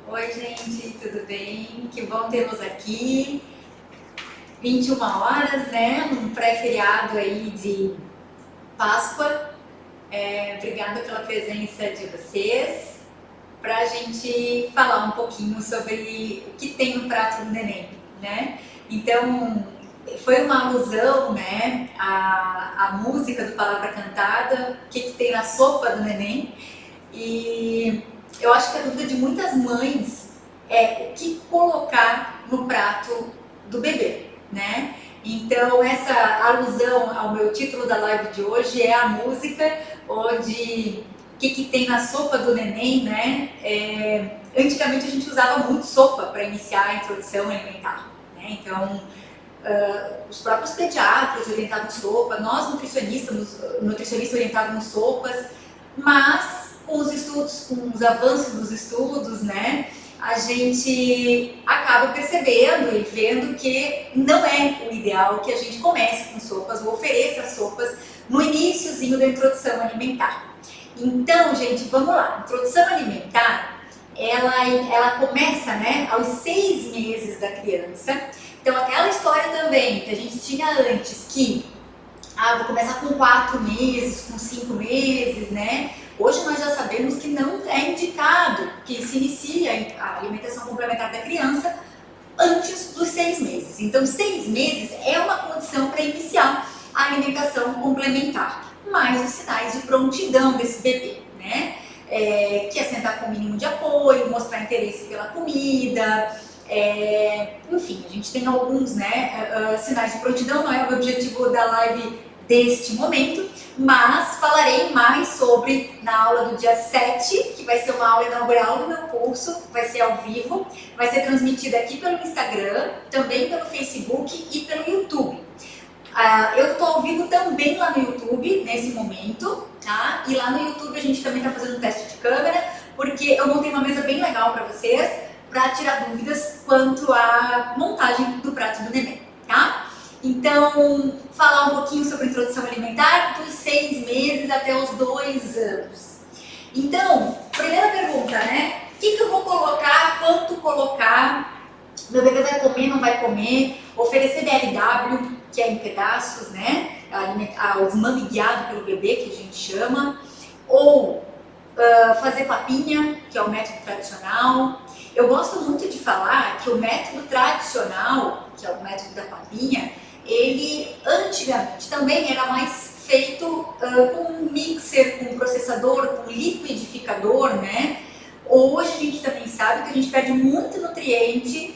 Oi, gente, tudo bem? Que bom tê-los aqui. 21 horas, né? Um pré-feriado aí de Páscoa. Obrigada pela presença de vocês. Para a gente falar um pouquinho sobre o que tem no prato do neném, né? Então, foi uma alusão, né, à música do Palavra Cantada, o que tem na sopa do neném. E eu acho que a dúvida de muitas mães é o que colocar no prato do bebê, né? Então, essa alusão ao meu título da live de hoje é a música, onde o que tem na sopa do neném, né? Antigamente a gente usava muito sopa para iniciar a introdução alimentar, né? Então, os próprios pediatras orientavam sopa, nós nutricionistas orientávamos sopas, mas com os estudos, com os avanços dos estudos, né, a gente acaba percebendo e vendo que não é o ideal que a gente comece com sopas ou ofereça sopas no iniciozinho da introdução alimentar. Então, gente, vamos lá. Introdução alimentar, ela começa, né, aos 6 meses da criança. Então, aquela história também que a gente tinha antes, que vou começar com 4 meses, com 5 meses, né? Hoje nós já sabemos que não é indicado que se inicie a alimentação complementar da criança antes dos 6 meses. Então, 6 meses é uma condição para iniciar a alimentação complementar, mais os sinais de prontidão desse bebê, né? Que é sentar com o mínimo de apoio, mostrar interesse pela comida, enfim, a gente tem alguns, né, sinais de prontidão, não é o objetivo da live deste momento, mas falarei mais sobre na aula do dia 7, que vai ser uma aula inaugural do meu curso, vai ser ao vivo, vai ser transmitida aqui pelo Instagram, também pelo Facebook e pelo YouTube. Eu estou ao vivo também lá no YouTube, nesse momento, tá? E lá no YouTube a gente também está fazendo um teste de câmera, porque eu montei uma mesa bem legal para vocês, para tirar dúvidas quanto à montagem do prato do neném, tá? Então, falar um pouquinho sobre a introdução alimentar dos 6 meses até os 2 anos. Então, primeira pergunta, né? O que eu vou colocar, quanto colocar? Meu bebê vai comer, não vai comer? Oferecer BLW, que é em pedaços, né? O desmame guiado pelo bebê, que a gente chama. Ou fazer papinha, que é o método tradicional. Eu gosto muito de falar que o método tradicional, que é o método da papinha, ele antigamente também era mais feito com um mixer, com um processador, com um liquidificador, né? Hoje a gente também sabe que a gente perde muito nutriente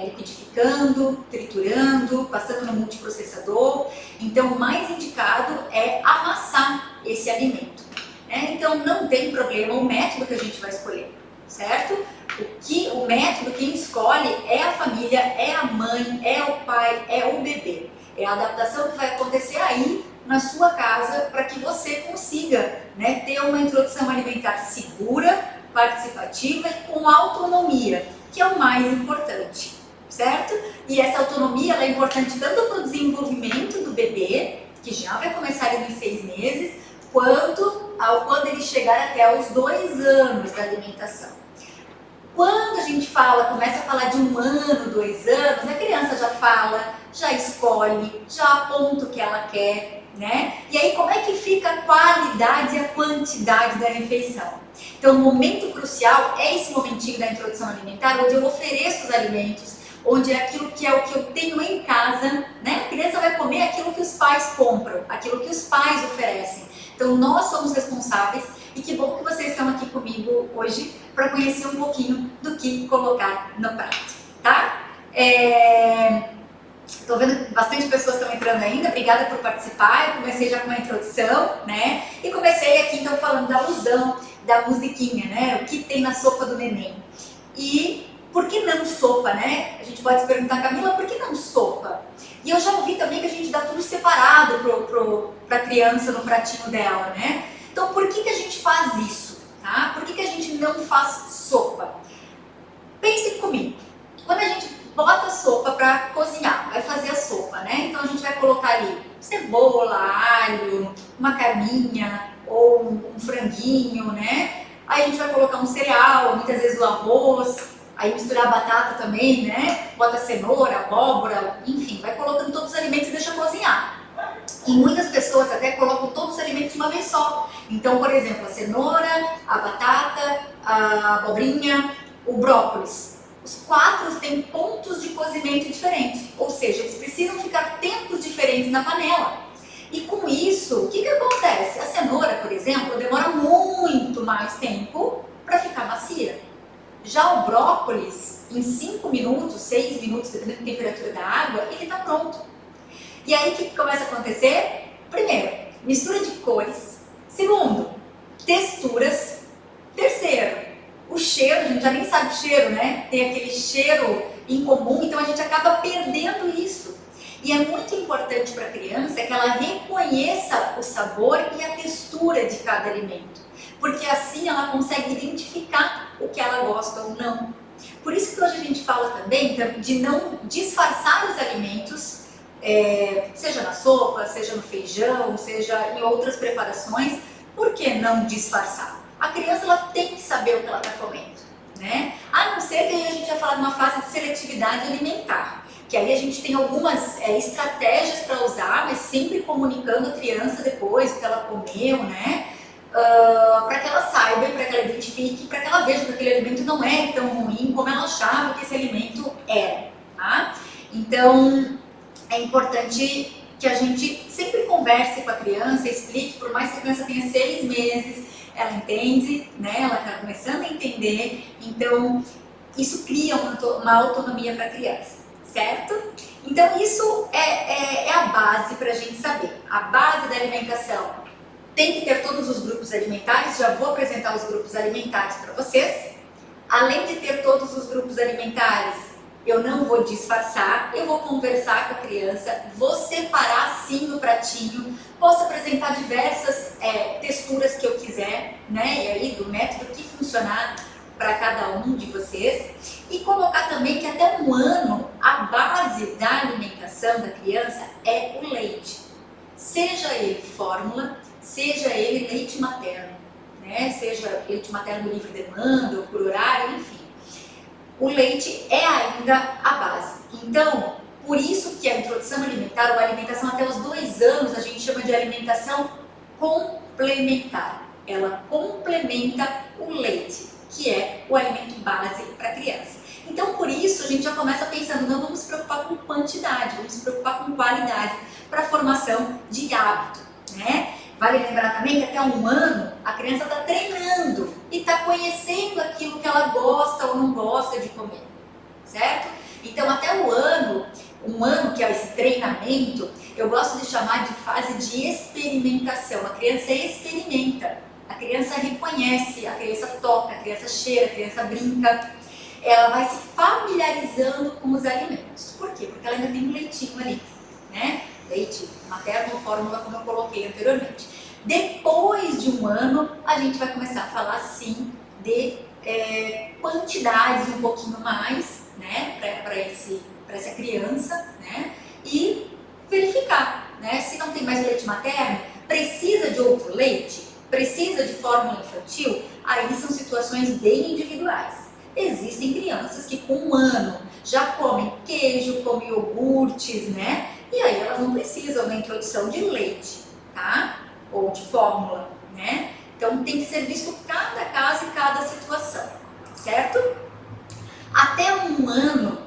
liquidificando, triturando, passando no multiprocessador. Então o mais indicado é amassar esse alimento. Então não tem problema o método que a gente vai escolher, certo? O método quem escolhe é a família, é a mãe, é o pai, é o bebê. É a adaptação que vai acontecer aí na sua casa para que você consiga, né, ter uma introdução alimentar segura, participativa e com autonomia, que é o mais importante, certo? E essa autonomia ela é importante tanto para o desenvolvimento do bebê, que já vai começar ali nos 6 meses, quanto quando ele chegar até os 2 anos da alimentação. Quando a gente começa a falar de 1 ano, 2 anos, a criança já fala, já escolhe, já aponta o que ela quer, né? E aí como é que fica a qualidade e a quantidade da refeição? Então o momento crucial é esse momentinho da introdução alimentar, onde eu ofereço os alimentos, onde é aquilo que é o que eu tenho em casa, né? A criança vai comer aquilo que os pais compram, aquilo que os pais oferecem. Então nós somos responsáveis e que bom que vocês estão aqui comigo hoje para conhecer um pouquinho do que colocar no prato, tá? Estou vendo bastante pessoas estão entrando ainda, obrigada por participar. Eu comecei já com uma introdução, né? E comecei aqui então falando da alusão, da musiquinha, né? O que tem na sopa do neném. E por que não sopa, né? A gente pode se perguntar, Camila, por que não sopa? E eu já ouvi também que a gente dá tudo separado para a criança no pratinho dela, né? Então por que a gente faz isso? Tá? Por que a gente não faz sopa? Pense comigo. Quando a gente bota a sopa para cozinhar, vai fazer a sopa, né? Então a gente vai colocar ali cebola, alho, uma carninha ou um franguinho, né? Aí a gente vai colocar um cereal, muitas vezes o arroz, Aí misturar a batata também, né? Bota cenoura, abóbora, enfim, vai colocando todos os alimentos e deixa cozinhar. E muitas pessoas até colocam todos os alimentos de uma vez só. Então, por exemplo, a cenoura, a batata, a abobrinha, o brócolis. Os 4 têm pontos de cozimento diferentes, ou seja, eles precisam ficar tempos diferentes na panela. E com isso, o que acontece? A cenoura, por exemplo, demora muito mais tempo para ficar macia. Já o brócolis, em 5 minutos, 6 minutos, dependendo da temperatura da água, ele está pronto. E aí o que começa a acontecer? Primeiro, mistura de cores. Segundo, texturas. Terceiro, o cheiro, a gente já nem sabe o cheiro, né? Tem aquele cheiro em comum, então a gente acaba perdendo isso. E é muito importante para a criança que ela reconheça o sabor e a textura de cada alimento, porque assim ela consegue identificar o que ela gosta ou não. Por isso que hoje a gente fala também de não disfarçar os alimentos, seja na sopa, seja no feijão, seja em outras preparações. Por que não disfarçar? A criança ela tem que saber o que ela está comendo, né? A não ser que a gente vai falar de uma fase de seletividade alimentar, que aí a gente tem algumas estratégias para usar, mas sempre comunicando a criança depois o que ela comeu, né? Para que ela saiba, para que ela identifique, para que ela veja que aquele alimento não é tão ruim como ela achava que esse alimento era, tá? Então, é importante que a gente sempre converse com a criança, explique, por mais que a criança tenha 6 meses, ela entende, né? Ela está começando a entender, então isso cria uma autonomia para a criança, certo? Então isso é a base para a gente saber. A base da alimentação tem que ter todos os grupos alimentares, já vou apresentar os grupos alimentares para vocês. Além de ter todos os grupos alimentares, eu não vou disfarçar, eu vou conversar com a criança, vou separar sim no pratinho, posso apresentar diversas texturas que eu quiser, né? E aí do método que funcionar para cada um de vocês. E colocar também que até 1 ano a base da alimentação da criança é o leite. Seja ele fórmula, seja ele leite materno, né? Seja leite materno livre demanda ou por horário, enfim. O leite é ainda a base. Então, por isso que a introdução alimentar, ou a alimentação até os 2 anos, a gente chama de alimentação complementar. Ela complementa o leite, que é o alimento base para a criança. Então, por isso, a gente já começa pensando, não vamos se preocupar com quantidade, vamos se preocupar com qualidade para a formação de hábito, né? Vale lembrar também que até 1 ano a criança está treinando e está conhecendo aquilo que ela gosta ou não gosta de comer, certo? Então até o ano, 1 ano que é esse treinamento, eu gosto de chamar de fase de experimentação. A criança experimenta, a criança reconhece, a criança toca, a criança cheira, a criança brinca. Ela vai se familiarizando com os alimentos. Por quê? Porque ela ainda tem um leitinho ali, né? Leite materno, fórmula, como eu coloquei anteriormente. Depois de 1 ano, a gente vai começar a falar sim de quantidades um pouquinho mais, né, para essa criança, né, e verificar, né, se não tem mais o leite materno, precisa de outro leite, precisa de fórmula infantil, aí são situações bem individuais. Existem crianças que com 1 ano já comem queijo, comem iogurtes, né? E aí elas não precisam da introdução de leite, tá? Ou de fórmula, né? Então tem que ser visto cada caso e cada situação, certo? Até 1 ano,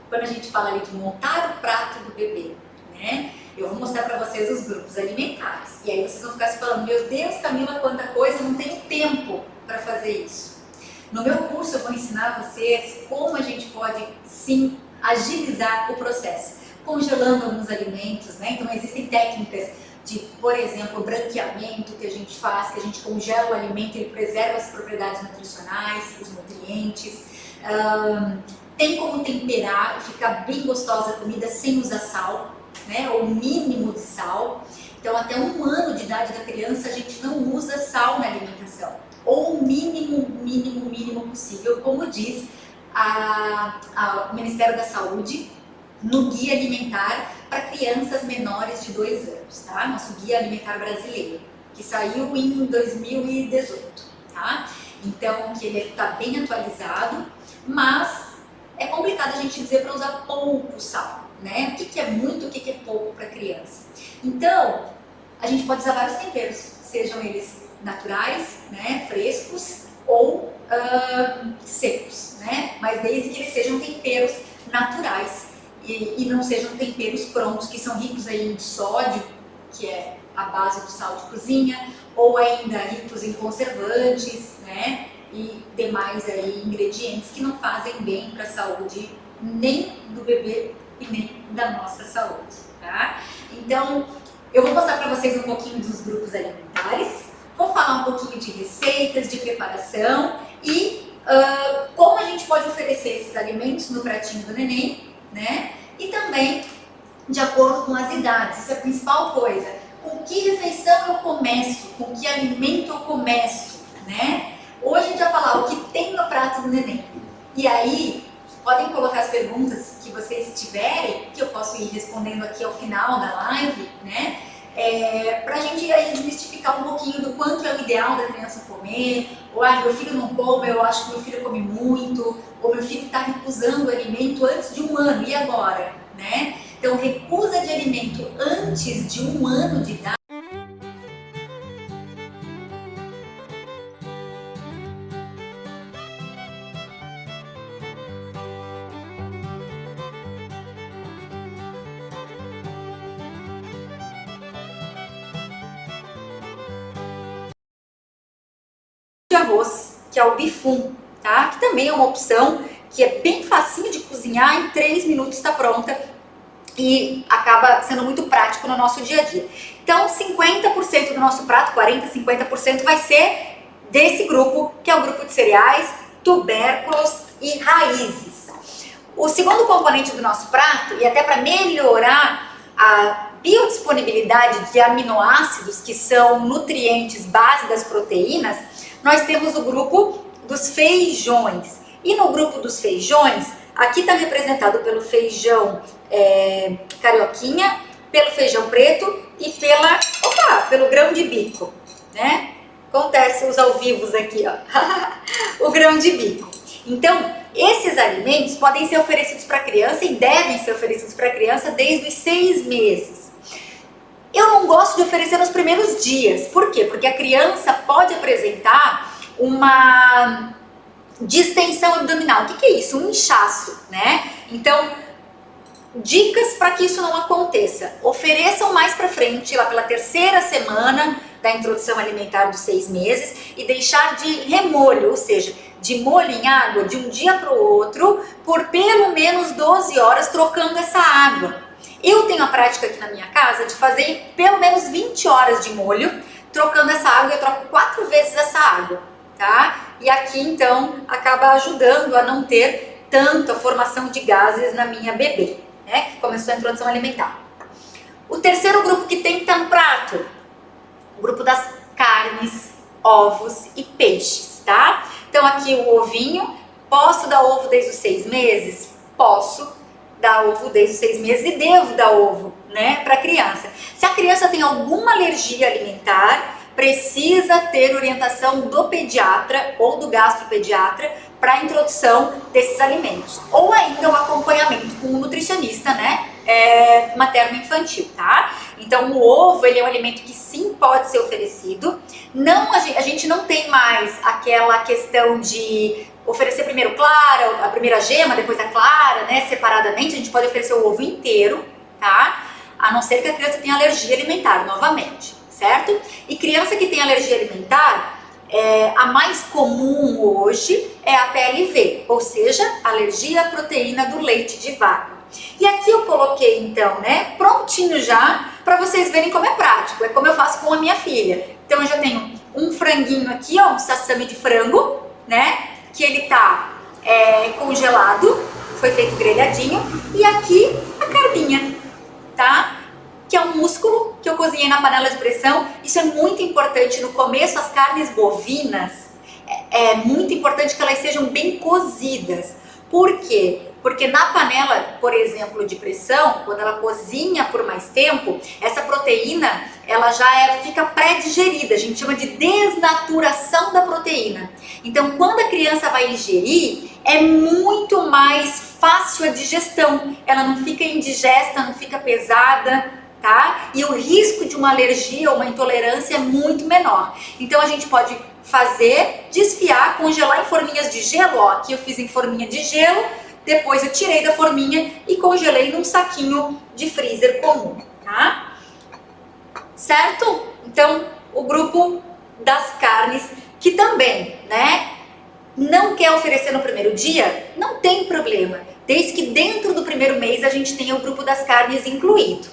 quando a gente fala ali de montar o prato do bebê, né? Eu vou mostrar para vocês os grupos alimentares. E aí vocês vão ficar se falando, meu Deus, Camila, quanta coisa, não tenho tempo para fazer isso. No meu curso eu vou ensinar a vocês como a gente pode, sim, agilizar o processo, congelando alguns alimentos, né? Então existem técnicas de, por exemplo, branqueamento que a gente faz, que a gente congela o alimento e ele preserva as propriedades nutricionais, os nutrientes. Tem como temperar e ficar bem gostosa a comida sem usar sal, né? Ou mínimo de sal. Então até 1 ano de idade da criança a gente não usa sal na alimentação, ou o mínimo possível, como diz o Ministério da Saúde no Guia Alimentar para crianças menores de 2 anos, tá? Nosso Guia Alimentar Brasileiro, que saiu em 2018, tá? Então, que ele está bem atualizado, mas complicado a gente dizer para usar pouco sal, né? O que é muito, o que é pouco para criança. Então, a gente pode usar vários temperos, sejam eles naturais, né, frescos ou secos, né? Mas desde que eles sejam temperos naturais e não sejam temperos prontos, que são ricos aí em sódio, que é a base do sal de cozinha, ou ainda ricos em conservantes, né? E demais aí ingredientes que não fazem bem para a saúde nem do bebê e nem da nossa saúde, tá? Então, eu vou mostrar para vocês um pouquinho dos grupos alimentares, vou falar um pouquinho de receitas, de preparação e como a gente pode oferecer esses alimentos no pratinho do neném, né? E também de acordo com as idades, isso é a principal coisa. Com que refeição eu começo? Com que alimento eu começo, né? Hoje a gente vai falar o que tem no prato do neném. E aí, podem colocar as perguntas que vocês tiverem, que eu posso ir respondendo aqui ao final da live, né? Pra gente aí desmistificar um pouquinho do quanto é o ideal da criança comer, ou meu filho não come, eu acho que meu filho come muito, ou meu filho está recusando o alimento antes de 1 ano, e agora, né? Então, recusa de alimento antes de 1 ano de idade. De arroz, que é o bifum, tá? Que também é uma opção que é bem facinho de cozinhar, em 3 minutos está pronta e acaba sendo muito prático no nosso dia a dia. Então, 50% do nosso prato, 40%, 50% vai ser desse grupo, que é o grupo de cereais, tubérculos e raízes. O segundo componente do nosso prato, e até para melhorar a biodisponibilidade de aminoácidos, que são nutrientes base das proteínas, nós temos o grupo dos feijões. E no grupo dos feijões, aqui está representado pelo feijão carioquinha, pelo feijão preto e pelo grão de bico, né? Acontece os ao vivos aqui, ó. O grão de bico. Então, esses alimentos podem ser oferecidos para a criança e devem ser oferecidos para a criança desde os 6 meses. Eu não gosto de oferecer nos primeiros dias. Por quê? Porque a criança pode apresentar uma distensão abdominal. O que é isso? Um inchaço, né? Então, dicas para que isso não aconteça. Ofereçam mais para frente, lá pela 3ª semana da introdução alimentar dos 6 meses e deixar de remolho, ou seja, de molho em água de um dia para o outro por pelo menos 12 horas trocando essa água. Eu tenho a prática aqui na minha casa de fazer pelo menos 20 horas de molho trocando essa água. Eu troco 4 vezes essa água, tá? E aqui então acaba ajudando a não ter tanta formação de gases na minha bebê, né, que começou a introdução alimentar. O terceiro grupo que tem que estar no prato, o grupo das carnes, ovos e peixes, tá? Então aqui o ovinho, posso dar ovo desde os 6 meses? Posso dar ovo desde os 6 meses e devo dar ovo, né, para a criança. Se a criança tem alguma alergia alimentar, precisa ter orientação do pediatra ou do gastropediatra para a introdução desses alimentos. Ou ainda o acompanhamento com o nutricionista, né, materno-infantil, tá? Então o ovo, ele é um alimento que sim pode ser oferecido. Não, a gente não tem mais aquela questão de oferecer primeiro clara, a primeira gema, depois a clara, né, separadamente. A gente pode oferecer o ovo inteiro, tá? A não ser que a criança tenha alergia alimentar, novamente, certo? E criança que tem alergia alimentar, a mais comum hoje é a PLV, ou seja, alergia à proteína do leite de vaca. E aqui eu coloquei então, né, prontinho já, para vocês verem como é prático, é como eu faço com a minha filha. Então eu já tenho um franguinho aqui, ó, um sassami de frango, né, que ele tá congelado, foi feito grelhadinho, e aqui a carninha, tá? Que é um músculo que eu cozinhei na panela de pressão. Isso é muito importante no começo. As carnes bovinas, é muito importante que elas sejam bem cozidas. Por quê? Porque na panela, por exemplo, de pressão, quando ela cozinha por mais tempo, essa proteína, ela já fica pré-digerida. A gente chama de desnaturação da proteína. Então, quando a criança vai ingerir, é muito mais fácil a digestão, ela não fica indigesta, não fica pesada, tá? E o risco de uma alergia ou uma intolerância é muito menor. Então a gente pode fazer, desfiar, congelar em forminhas de gelo, ó, aqui eu fiz em forminha de gelo, depois eu tirei da forminha e congelei num saquinho de freezer comum, tá? Certo? Então, o grupo das carnes, que também, né, não quer oferecer no primeiro dia, não tem problema, desde que dentro do primeiro mês a gente tenha o grupo das carnes incluído.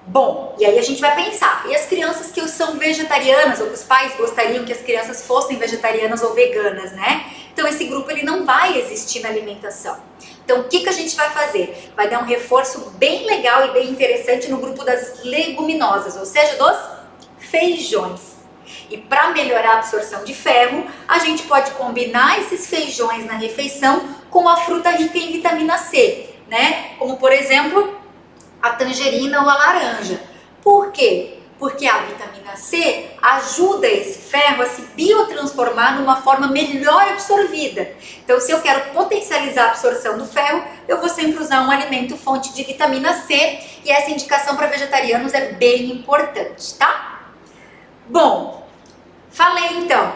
Bom, e aí a gente vai pensar, e as crianças que são vegetarianas, ou que os pais gostariam que as crianças fossem vegetarianas ou veganas, né? Então esse grupo ele não vai existir na alimentação. Então o que a gente vai fazer? Vai dar um reforço bem legal e bem interessante no grupo das leguminosas, ou seja, dos feijões. E para melhorar a absorção de ferro, a gente pode combinar esses feijões na refeição com a fruta rica em vitamina C, né? Como por exemplo, a tangerina ou a laranja. Por quê? Porque a vitamina C ajuda esse ferro a se biotransformar numa forma melhor absorvida. Então, se eu quero potencializar a absorção do ferro, eu vou sempre usar um alimento fonte de vitamina C, e essa indicação para vegetarianos é bem importante, tá? Bom, falei então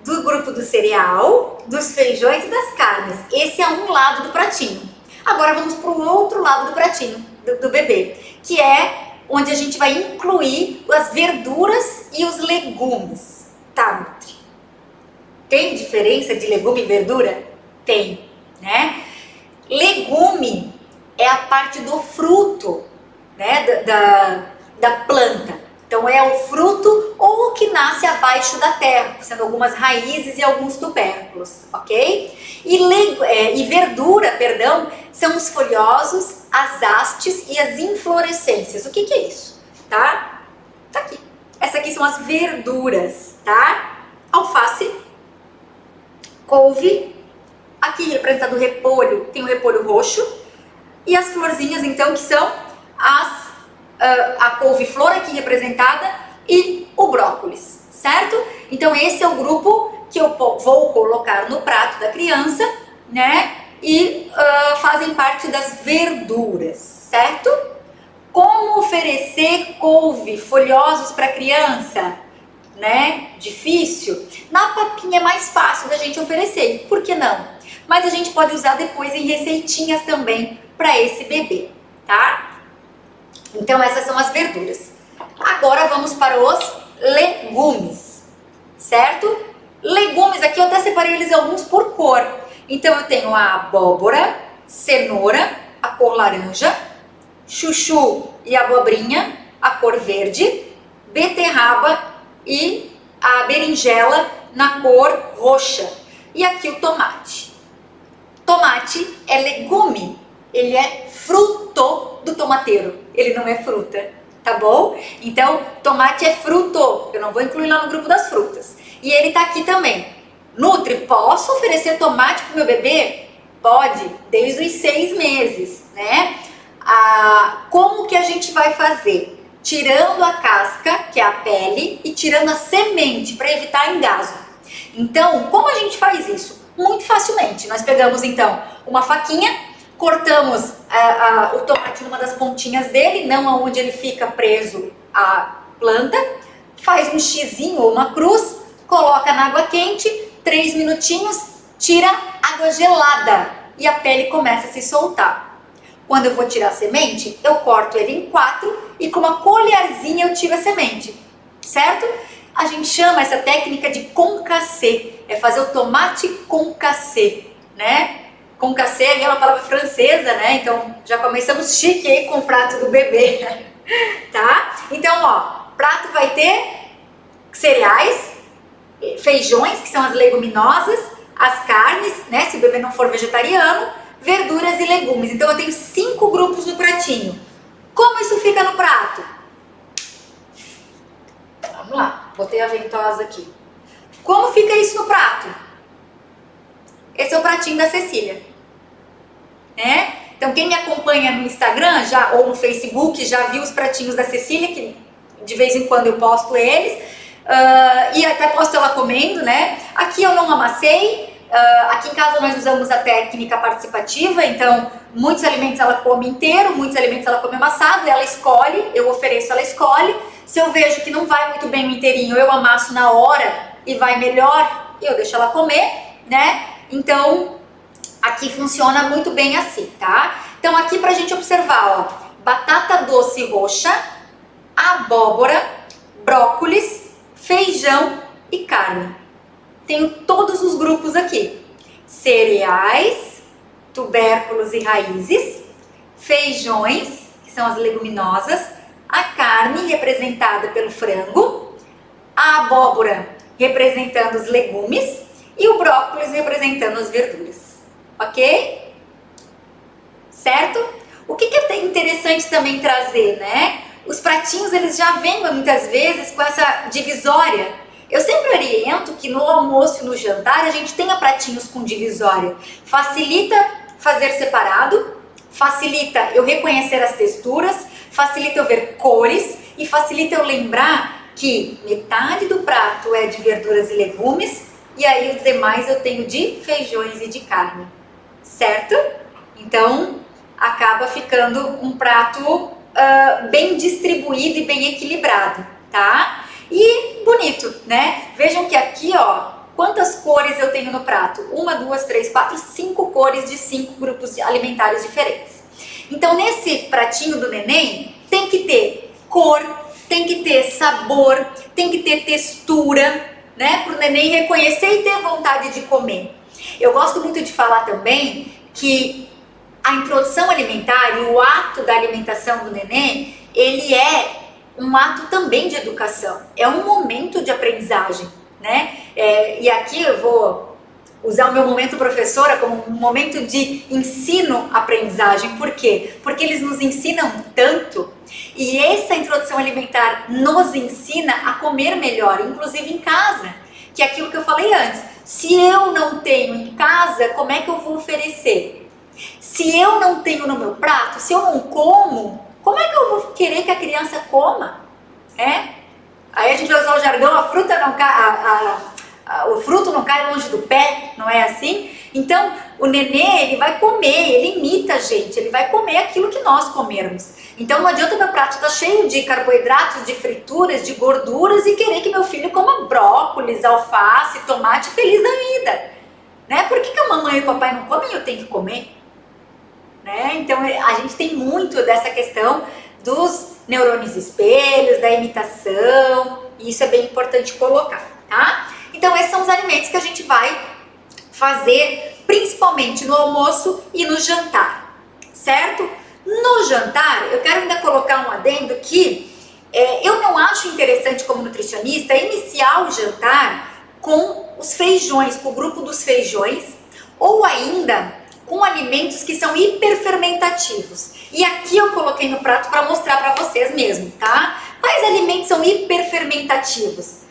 do grupo do cereal, dos feijões e das carnes. Esse é um lado do pratinho. Agora vamos para o outro lado do pratinho do bebê, que é onde a gente vai incluir as verduras e os legumes. Tá, Nutri? Tem diferença de legume e verdura? Tem, né? Legume é a parte do fruto, né, da planta. Então é o fruto ou o que nasce abaixo da terra, sendo algumas raízes e alguns tubérculos, ok? E verdura, perdão, são os folhosos, as hastes e as inflorescências. O que é isso? Tá? Tá aqui. Essas aqui são as verduras, tá? Alface, couve, aqui representado o repolho, tem o repolho roxo, e as florzinhas então que são a couve-flor aqui representada e o brócolis, certo? Então esse é o grupo que eu vou colocar no prato da criança, né? E fazem parte das verduras, certo? Como oferecer couve, folhosos para criança, né? Difícil? Na papinha é mais fácil da gente oferecer, por que não? Mas a gente pode usar depois em receitinhas também para esse bebê, tá? Então essas são as verduras. Agora vamos para os legumes, certo? Legumes, aqui eu até separei eles alguns por cor. Então eu tenho a abóbora, cenoura, a cor laranja, chuchu e abobrinha, a cor verde, beterraba e a berinjela na cor roxa. E aqui o tomate. Tomate é legume, ele é fruto do tomateiro, ele não é fruta, tá bom? Então, tomate é fruto, eu não vou incluir lá no grupo das frutas. E ele tá aqui também. Nutri, posso oferecer tomate pro meu bebê? Pode, desde os 6 meses, né? Como que a gente vai fazer? Tirando a casca, que é a pele, e tirando a semente para evitar engasgo. Então, como a gente faz isso? Muito facilmente. Nós pegamos então uma faquinha, cortamos o tomate numa das pontinhas dele, não aonde ele fica preso à planta, faz um xizinho ou uma cruz, coloca na água quente, 3 minutinhos, tira água gelada e a pele começa a se soltar. Quando eu vou tirar a semente, eu corto ele em 4 e com uma colherzinha eu tiro a semente, certo? A gente chama essa técnica de concassé, é fazer o tomate concassé, né? Concassé é uma palavra francesa, né? Então já começamos chique aí com o prato do bebê, tá? Então, ó, prato vai ter cereais, feijões, que são as leguminosas, as carnes, né? Se o bebê não for vegetariano, verduras e legumes. Então eu tenho 5 grupos no pratinho. Como isso fica no prato? Vamos lá, botei a ventosa aqui. Como fica isso no prato? Esse é o pratinho da Cecília, né? Então quem me acompanha no Instagram ou no Facebook já viu os pratinhos da Cecília, que de vez em quando eu posto eles, e até posto ela comendo, né? Aqui eu não amassei, Aqui em casa nós usamos a técnica participativa, então muitos alimentos ela come inteiro, muitos alimentos ela come amassado, ela escolhe, eu ofereço, ela escolhe. Se eu vejo que não vai muito bem o inteirinho, eu amasso na hora e vai melhor, eu deixo ela comer, né? Então, aqui funciona muito bem assim, tá? Então, aqui pra gente observar, ó, batata doce roxa, abóbora, brócolis, feijão e carne. Tenho todos os grupos aqui: cereais, tubérculos e raízes, feijões, que são as leguminosas, a carne representada pelo frango, a abóbora representando os legumes e o brócolis representando as verduras, ok? Certo? O que é interessante também trazer, né? Os pratinhos eles já vêm muitas vezes com essa divisória. Eu sempre oriento que no almoço e no jantar a gente tenha pratinhos com divisória. Facilita fazer separado, facilita eu reconhecer as texturas, facilita eu ver cores e facilita eu lembrar que metade do prato é de verduras e legumes e aí os demais eu tenho de feijões e de carne, certo? Então acaba ficando um prato bem distribuído e bem equilibrado, tá? E bonito, né? Vejam que aqui, ó, quantas cores eu tenho no prato? 1, 2, 3, 4, 5 cores de 5 grupos alimentares diferentes. Então, nesse pratinho do neném, tem que ter cor, tem que ter sabor, tem que ter textura, né? Para o neném reconhecer e ter vontade de comer. Eu gosto muito de falar também que a introdução alimentar e o ato da alimentação do neném, ele é um ato também de educação, é um momento de aprendizagem, né? E aqui eu vou usar o meu momento professora como um momento de ensino-aprendizagem. Por quê? Porque eles nos ensinam tanto e essa introdução alimentar nos ensina a comer melhor, inclusive em casa, que é aquilo que eu falei antes. Se eu não tenho em casa, como é que eu vou oferecer? Se eu não tenho no meu prato, se eu não como, como é que eu vou querer que a criança coma? Aí a gente vai usar o jargão, a fruta não cai, o fruto não cai longe do pé, não é assim? Então, o nenê, ele vai comer, ele imita a gente, ele vai comer aquilo que nós comermos. Então, não adianta meu prato estar cheio de carboidratos, de frituras, de gorduras e querer que meu filho coma brócolis, alface, tomate, feliz da vida. Né? Por que a mamãe e o papai não comem e eu tenho que comer? Né? Então, a gente tem muito dessa questão dos neurônios espelhos, da imitação, e isso é bem importante colocar, tá? Então, esses são os alimentos que a gente vai fazer principalmente no almoço e no jantar, certo? No jantar, eu quero ainda colocar um adendo que eu não acho interessante como nutricionista iniciar o jantar com os feijões, com o grupo dos feijões, ou ainda com alimentos que são hiperfermentativos. E aqui eu coloquei no prato para mostrar para vocês mesmo, tá? Quais alimentos são hiperfermentativos?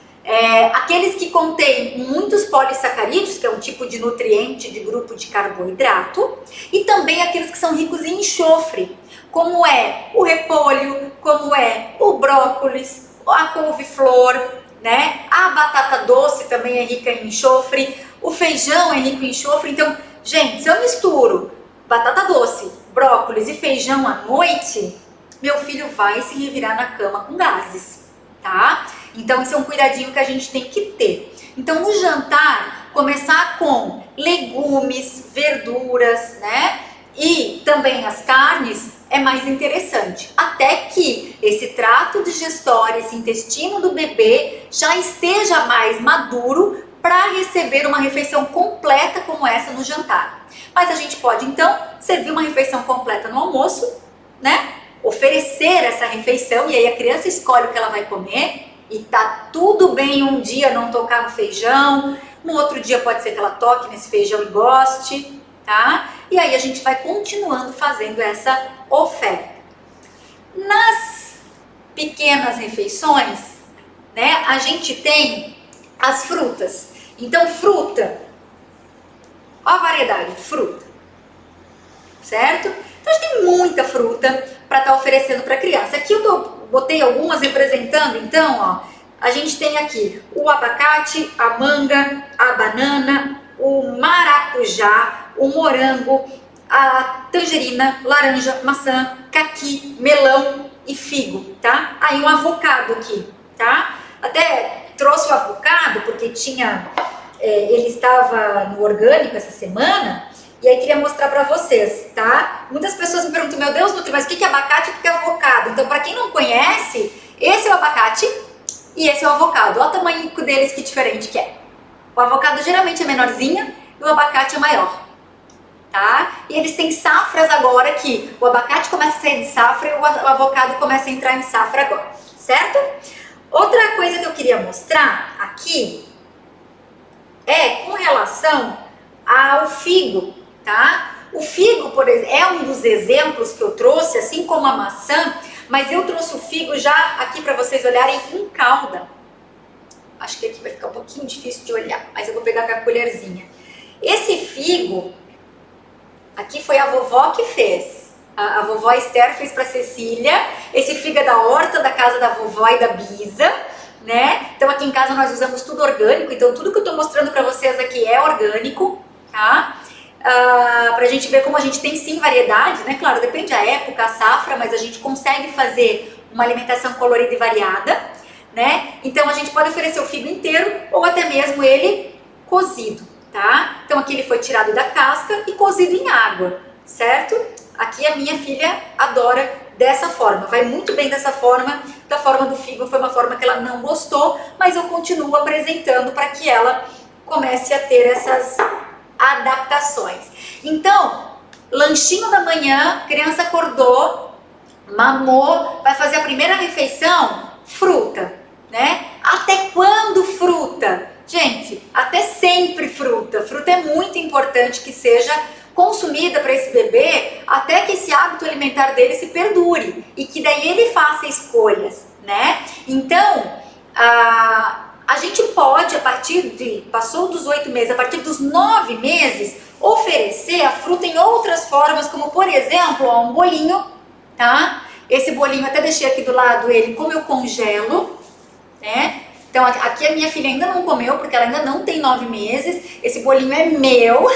Aqueles que contêm muitos polissacarídeos, que é um tipo de nutriente de grupo de carboidrato, e também aqueles que são ricos em enxofre, como é o repolho, como é o brócolis, a couve-flor, né? A batata doce também é rica em enxofre, o feijão é rico em enxofre. Então, gente, se eu misturo batata doce, brócolis e feijão à noite, meu filho vai se revirar na cama com gases, tá? Então, esse é um cuidadinho que a gente tem que ter. Então, no jantar, começar com legumes, verduras, né? E também as carnes é mais interessante. Até que esse trato digestório, esse intestino do bebê já esteja mais maduro para receber uma refeição completa como essa no jantar. Mas a gente pode, então, servir uma refeição completa no almoço, né? Oferecer essa refeição e aí a criança escolhe o que ela vai comer. E tá tudo bem um dia não tocar no feijão, no outro dia pode ser que ela toque nesse feijão e goste, tá? E aí a gente vai continuando fazendo essa oferta. Nas pequenas refeições, né, a gente tem as frutas. Então, fruta, ó a variedade de fruta, certo? Então, a gente tem muita fruta para estar oferecendo para a criança. Aqui eu botei algumas representando, então, ó, a gente tem aqui o abacate, a manga, a banana, o maracujá, o morango, a tangerina, laranja, maçã, caqui, melão e figo, tá? Aí um avocado aqui, tá? Até trouxe o avocado porque ele estava no orgânico essa semana e aí queria mostrar pra vocês, tá? Muitas pessoas me perguntam, meu Deus, Nutri, mas o que é abacate e o que é avocado? Então, pra quem não conhece, esse é o abacate e esse é o avocado. Olha o tamanho deles, que diferente que é. O avocado geralmente é menorzinho e o abacate é maior, tá? E eles têm safras agora que o abacate começa a sair de safra e o avocado começa a entrar em safra agora, certo? Outra coisa que eu queria mostrar aqui é com relação ao figo, tá? O figo, por exemplo, é um dos exemplos que eu trouxe, assim como a maçã, mas eu trouxe o figo já aqui para vocês olharem em calda. Acho que aqui vai ficar um pouquinho difícil de olhar, mas eu vou pegar com a colherzinha. Esse figo, aqui foi a vovó que fez. A vovó Esther fez para Cecília. Esse figo é da horta da casa da vovó e da Bisa, né? Então aqui em casa nós usamos tudo orgânico, então tudo que eu tô mostrando para vocês aqui é orgânico, tá? Pra gente ver como a gente tem sim variedade, né? Claro, depende da época, a safra, mas a gente consegue fazer uma alimentação colorida e variada, né? Então a gente pode oferecer o figo inteiro ou até mesmo ele cozido, tá? Então aqui ele foi tirado da casca e cozido em água, certo? Aqui a minha filha adora dessa forma, vai muito bem dessa forma. Da forma do figo foi uma forma que ela não gostou, mas eu continuo apresentando para que ela comece a ter essas adaptações. Então, lanchinho da manhã, criança acordou, mamou, vai fazer a primeira refeição, fruta, né? Até quando fruta? Gente, até sempre fruta. Fruta é muito importante que seja consumida para esse bebê até que esse hábito alimentar dele se perdure e que daí ele faça escolhas, né? Então, a gente pode, a partir passou dos 8 meses, a partir dos 9 meses, oferecer a fruta em outras formas, como por exemplo, um bolinho, tá? Esse bolinho, até deixei aqui do lado ele, como eu congelo, né? Então aqui a minha filha ainda não comeu, porque ela ainda não tem 9 meses. Esse bolinho é meu,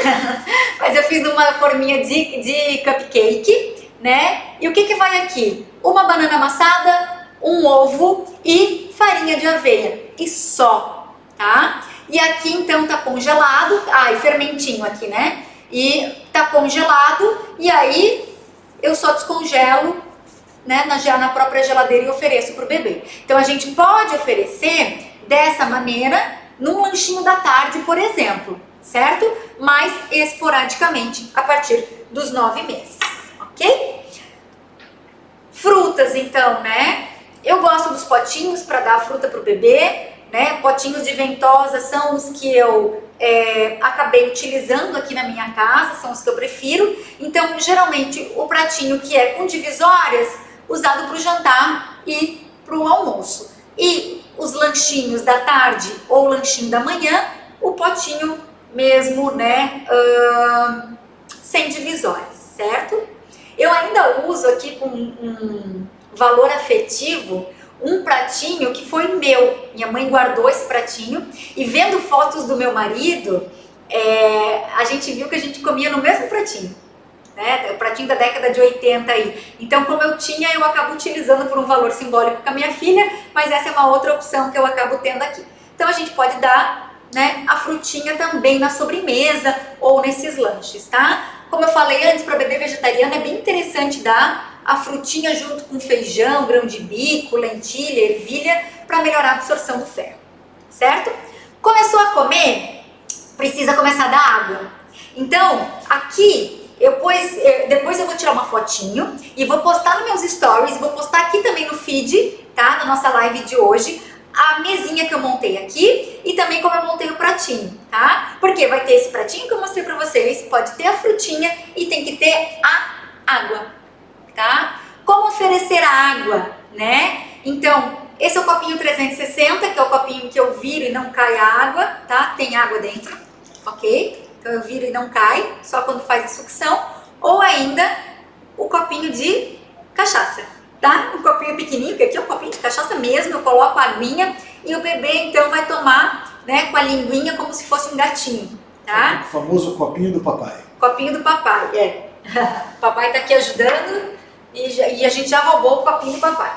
mas eu fiz numa forminha de cupcake, né? E o que vai aqui? Uma banana amassada, um ovo e farinha de aveia. E só, tá? E aqui então tá congelado, e fermentinho aqui, né? E tá congelado, e aí eu só descongelo, né, já na própria geladeira e ofereço pro bebê. Então a gente pode oferecer dessa maneira num lanchinho da tarde, por exemplo, certo? Mas esporadicamente a partir dos 9 meses, ok? Frutas então, né? Eu gosto dos potinhos para dar a fruta pro bebê, né? Potinhos de ventosa são os que eu acabei utilizando aqui na minha casa, são os que eu prefiro. Então, geralmente, o pratinho que é com divisórias, usado para o jantar e para o almoço. E os lanchinhos da tarde ou lanchinho da manhã, o potinho mesmo, né, sem divisórias, certo? Eu ainda uso aqui com um valor afetivo um pratinho que foi meu. Minha mãe guardou esse pratinho e vendo fotos do meu marido, a gente viu que a gente comia no mesmo pratinho, né? O pratinho da década de 80 aí. Então, como eu tinha, eu acabo utilizando por um valor simbólico com a minha filha, mas essa é uma outra opção que eu acabo tendo aqui. Então, a gente pode dar, né, a frutinha também na sobremesa ou nesses lanches, tá? Como eu falei antes, para bebê vegetariano é bem interessante dar a frutinha junto com feijão, grão de bico, lentilha, ervilha, para melhorar a absorção do ferro, certo? Começou a comer, precisa começar a dar água. Então, aqui, depois eu vou tirar uma fotinho e vou postar nos meus stories, vou postar aqui também no feed, tá? Na nossa live de hoje, a mesinha que eu montei aqui e também como eu montei o pratinho, tá? Porque vai ter esse pratinho que eu mostrei pra vocês, pode ter a frutinha e tem que ter a água, tá? Como oferecer a água, né? Então, esse é o copinho 360, que é o copinho que eu viro e não cai a água, tá? Tem água dentro, ok? Então eu viro e não cai, só quando faz a sucção. Ou ainda, o copinho de cachaça, tá? Um copinho pequenininho, que aqui é um copinho de cachaça mesmo, eu coloco a aguinha e o bebê então vai tomar, né, com a linguinha como se fosse um gatinho, tá? O famoso copinho do papai. Copinho do papai, é. Papai tá aqui ajudando e a gente já roubou o copinho do papai.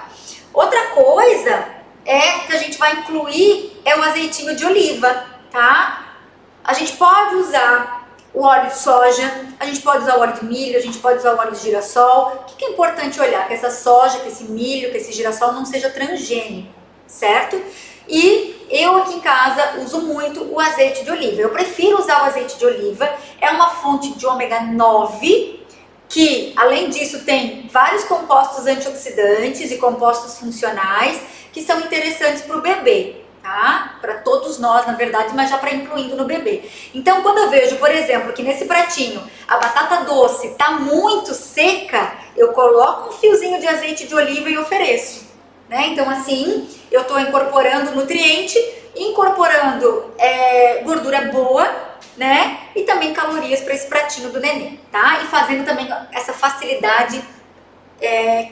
Outra coisa que a gente vai incluir é o azeitinho de oliva, tá? A gente pode usar o óleo de soja, a gente pode usar o óleo de milho, a gente pode usar o óleo de girassol. O que é importante olhar? Que essa soja, que esse milho, que esse girassol não seja transgênico, certo? E eu aqui em casa uso muito o azeite de oliva. Eu prefiro usar o azeite de oliva, é uma fonte de ômega 9, que além disso tem vários compostos antioxidantes e compostos funcionais que são interessantes para o bebê. Tá? Para todos nós, na verdade, mas já para incluindo no bebê. Então, quando eu vejo, por exemplo, que nesse pratinho a batata doce tá muito seca, eu coloco um fiozinho de azeite de oliva e ofereço, né? Então, assim, eu tô incorporando nutriente, incorporando gordura boa, né? E também calorias para esse pratinho do neném, tá? E fazendo também essa facilidade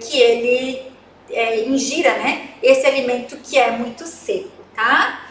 que ele ingira, né? Esse alimento que é muito seco. Tá?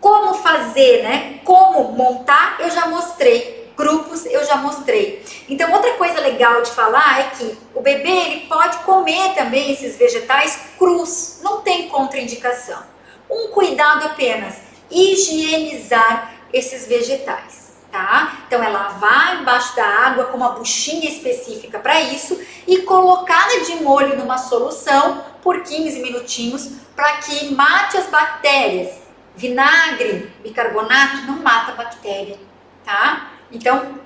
Como fazer, né? Como montar, eu já mostrei. Grupos, eu já mostrei. Então, outra coisa legal de falar é que o bebê ele pode comer também esses vegetais crus. Não tem contraindicação. Um cuidado apenas, higienizar esses vegetais. Tá? Então, é lavar embaixo da água com uma buchinha específica para isso e colocá-la de molho numa solução por 15 minutinhos para que mate as bactérias. Vinagre, bicarbonato não mata a bactéria, tá? Então,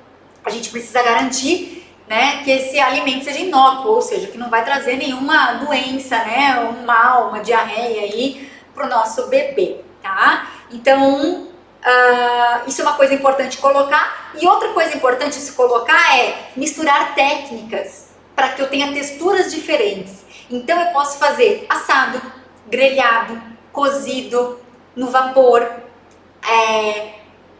a gente precisa garantir, né, que esse alimento seja inócuo, ou seja, que não vai trazer nenhuma doença, né, um mal, uma diarreia aí pro nosso bebê, tá? Então, isso é uma coisa importante colocar. E outra coisa importante se colocar é misturar técnicas para que eu tenha texturas diferentes. Então, eu posso fazer assado, grelhado, cozido, no vapor.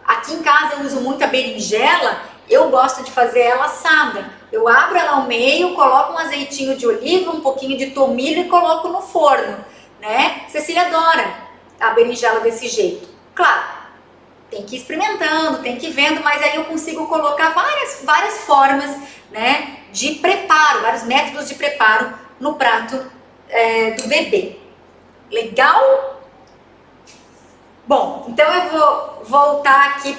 Aqui em casa eu uso muito a berinjela, eu gosto de fazer ela assada. Eu abro ela ao meio, coloco um azeitinho de oliva, um pouquinho de tomilho e coloco no forno, né? Cecília adora a berinjela desse jeito. Claro, tem que ir experimentando, tem que ir vendo, mas aí eu consigo colocar várias formas, né, de preparo, vários métodos de preparo no prato do bebê. Legal? Bom, então eu vou voltar aqui